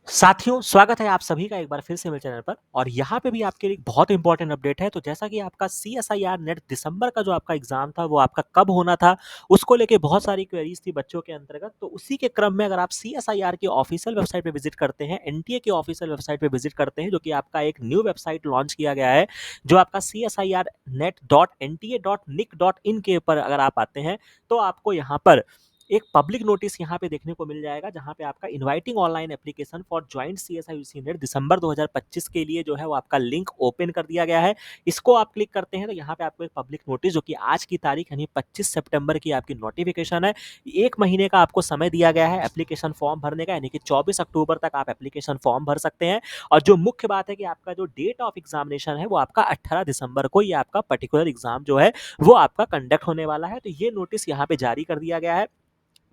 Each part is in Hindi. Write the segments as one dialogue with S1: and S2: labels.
S1: साथियों, स्वागत है आप सभी का एक बार फिर से मेरे चैनल पर और यहाँ पे भी आपके लिए एक बहुत इंपॉर्टेंट अपडेट है। तो जैसा कि आपका सीएसआईआर नेट दिसंबर का जो आपका एग्ज़ाम था, वो आपका कब होना था, उसको लेके बहुत सारी क्वेरीज़ थी बच्चों के अंतर्गत। तो उसी के क्रम में अगर आप सीएसआईआर की ऑफ़िशियल वेबसाइट पे विज़िट करते हैं, एनटीए की ऑफ़िशियल वेबसाइट पे विज़िट करते हैं, जो कि आपका एक न्यू वेबसाइट लॉन्च किया गया है, जो आपका csirnet.nta.nic.in के ऊपर अगर आप आते हैं, तो आपको यहाँ पर एक पब्लिक नोटिस यहाँ पे देखने को मिल जाएगा, जहाँ पे आपका inviting online application for joint सीएसआईयूसी नेट दिसंबर 2025 के लिए जो है वो आपका लिंक ओपन कर दिया गया है। इसको आप क्लिक करते हैं तो यहाँ पे आपको एक पब्लिक नोटिस, जो कि आज की तारीख यानी 25 सितंबर की आपकी नोटिफिकेशन है। 1 महीने का आपको समय दिया गया है एप्लीकेशन फॉर्म भरने का, यानी कि 24 अक्टूबर तक आप एप्लीकेशन फॉर्म भर सकते हैं। और जो मुख्य बात है कि आपका जो डेट ऑफ एग्जामिनेशन है, वो आपका 18 दिसंबर को ये आपका पर्टिकुलर एग्जाम जो है वो आपका कंडक्ट होने वाला है। तो ये नोटिस यहाँ पे जारी कर दिया गया है।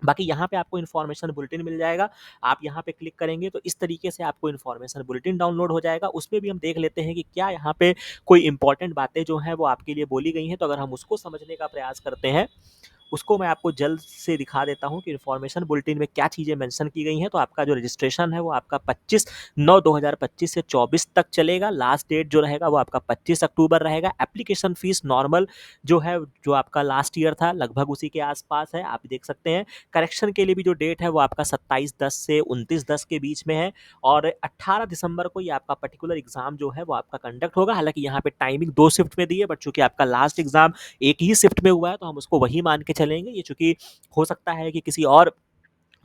S1: बाकी यहाँ पे आपको इन्फॉर्मेशन बुलेटिन मिल जाएगा। आप यहाँ पे क्लिक करेंगे तो इस तरीके से आपको इन्फॉर्मेशन बुलेटिन डाउनलोड हो जाएगा। उसमें भी हम देख लेते हैं कि क्या यहाँ पे कोई इंपॉर्टेंट बातें जो हैं वो आपके लिए बोली गई हैं। तो अगर हम उसको समझने का प्रयास करते हैं, उसको मैं आपको जल्द से दिखा देता हूँ कि इन्फॉर्मेशन बुलेटिन में क्या चीज़ें मेंशन की गई हैं। तो आपका जो रजिस्ट्रेशन है वो आपका 25/9/2025 से 24 तक चलेगा। लास्ट डेट जो रहेगा वो आपका 25 अक्टूबर रहेगा। एप्लीकेशन फीस नॉर्मल जो है, जो आपका लास्ट ईयर था, लगभग उसी के आसपास है, आप देख सकते हैं। करेक्शन के लिए भी जो डेट है वो आपका 27/10 से 29/10 के बीच में है। और 18 दिसंबर को ये आपका पर्टिकुलर एग्जाम जो है वो आपका कंडक्ट होगा। हालांकि यहाँ पे टाइमिंग 2 शिफ्ट में दी है, बट चूंकि आपका लास्ट एग्जाम एक ही शिफ्ट में हुआ है, तो हम उसको वही मान के चलेंगे। ये चूंकि हो सकता है कि किसी और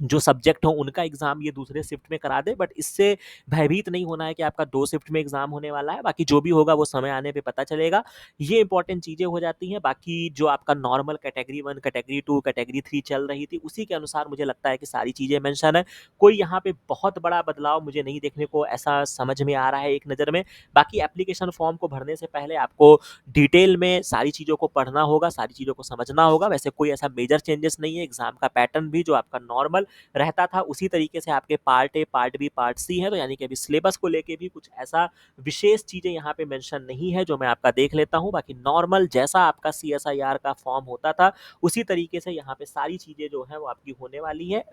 S1: जो सब्जेक्ट हो उनका एग्जाम ये दूसरे शिफ्ट में करा दे, बट इससे भयभीत नहीं होना है कि आपका 2 शिफ्ट में एग्जाम होने वाला है। बाकी जो भी होगा वो समय आने पे पता चलेगा। ये इंपॉर्टेंट चीजें हो जाती हैं। बाकी जो आपका नॉर्मल कैटेगरी 1, कैटेगरी 2, कैटेगरी 3 चल रही थी, उसी के अनुसार मुझे लगता है कि सारी चीजें मेंशन है। कोई यहाँ पे बहुत बड़ा बदलाव मुझे नहीं देखने को ऐसा समझ में आ रहा है एक नज़र में। बाकी एप्लीकेशन फॉर्म को भरने से पहले आपको डिटेल में सारी चीज़ों को पढ़ना होगा, सारी चीज़ों को समझना होगा। वैसे कोई ऐसा मेजर चेंजेस नहीं है। एग्जाम का पैटर्न भी जो आपका नॉर्मल रहता था, उसी तरीके से आपके part A, part B, part C है। तो यानी कि अभी सिलेबस को लेके भी कुछ ऐसा विशेष चीज़ें यहाँ पे मेंशन नहीं है, जो मैं आपका देख लेता हूँ। बाकी नॉर्मल जैसा आपका सीएसआईआर का फॉर्म होता था, उसी तरीके से यहाँ पे सारी चीज़ें जो है वो आपकी होने वाली है।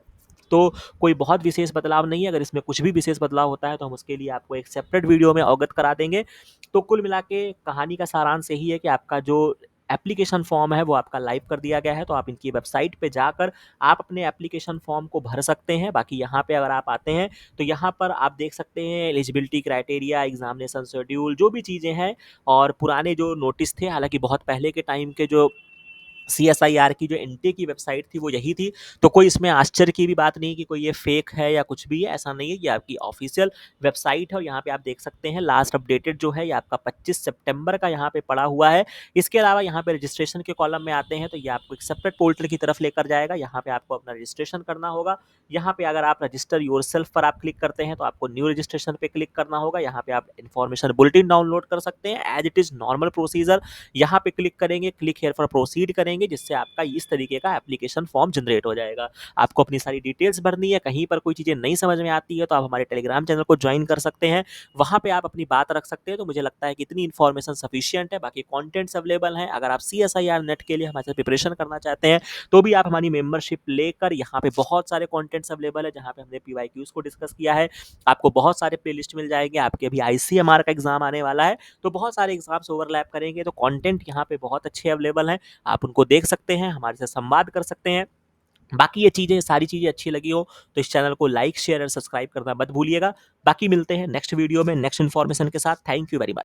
S1: तो कोई बहुत विशेष बदलाव नहीं है। अगर इसमें कुछ भी विशेष बदलाव होता है तो हम उसके लिए आपको एक सेपरेट वीडियो में अवगत करा देंगे। तो कुल मिला के कहानी का सारांश यही है कि आपका जो एप्लीकेशन फॉर्म है वो आपका लाइव कर दिया गया है। तो आप इनकी वेबसाइट पे जाकर आप अपने एप्लीकेशन फॉर्म को भर सकते हैं। बाकी यहाँ पे अगर आप आते हैं तो यहाँ पर आप देख सकते हैं एलिजिबिलिटी क्राइटेरिया, एग्जामिनेशन शेड्यूल, जो भी चीज़ें हैं। और पुराने जो नोटिस थे, हालांकि बहुत पहले के टाइम के जो सीएसआईआर की जो एनटीए की वेबसाइट थी वो यही थी। तो कोई इसमें आश्चर्य की भी बात नहीं कि कोई ये फेक है या कुछ भी है, ऐसा नहीं है। ये आपकी ऑफिशियल वेबसाइट है और यहाँ पे आप देख सकते हैं लास्ट अपडेटेड जो है ये आपका 25 सितंबर का यहाँ पे पड़ा हुआ है। इसके अलावा यहाँ पे रजिस्ट्रेशन के कॉलम में आते हैं तो ये आपको एक सेपरेट पोर्टल की तरफ लेकर जाएगा। यहाँ पे आपको अपना रजिस्ट्रेशन करना होगा। यहाँ पे अगर आप रजिस्टर योरसेल्फ पर आप क्लिक करते हैं तो आपको न्यू रजिस्ट्रेशन पे क्लिक करना होगा। यहाँ पे आप इन्फॉर्मेशन बुलेटिन डाउनलोड कर सकते हैं as it is normal procedure. यहाँ पे क्लिक करेंगे, क्लिक हेयर फॉर प्रोसीड करेंगे, जिससे आपका इस तरीके का एप्लीकेशन फॉर्म जनरेट हो जाएगा। आपको अपनी सारी डिटेल्स भरनी है। कहीं पर कोई चीज़ें नहीं समझ में आती है तो आप हमारे टेलीग्राम चैनल को ज्वाइन कर सकते हैं। वहाँ पे आप अपनी बात रख सकते हैं। तो मुझे लगता है कि इतनी इन्फॉर्मेशन सफिशियंट है। बाकी कॉन्टेंट्स अवेलेबल हैं। अगर आप सीएसआईआर नेट के लिए हमारे साथ प्रिपरेशन करना चाहते हैं तो भी आप हमारी मेंबरशिप लेकर, यहाँ पे बहुत सारे कॉन्टेंट्स अवेलेबल है, जहाँ पे हमने पीवाईक्यूज को डिस्कस किया है। आपको बहुत सारे प्लेलिस्ट मिल जाएंगे। आपके अभी आईसीएमआर का एग्जाम आने वाला है, तो बहुत सारे एग्जाम्स ओवरलैप करेंगे। तो कंटेंट यहाँ पे बहुत अच्छे अवेलेबल हैं, आप उनको देख सकते हैं, हमारे से संवाद कर सकते हैं। बाकी ये चीज़ें, सारी चीज़ें अच्छी लगी हो तो इस चैनल को लाइक, शेयर और सब्सक्राइब करना मत भूलिएगा। बाकी मिलते हैं नेक्स्ट वीडियो में नेक्स्ट इन्फॉर्मेशन के साथ। Thank you very much.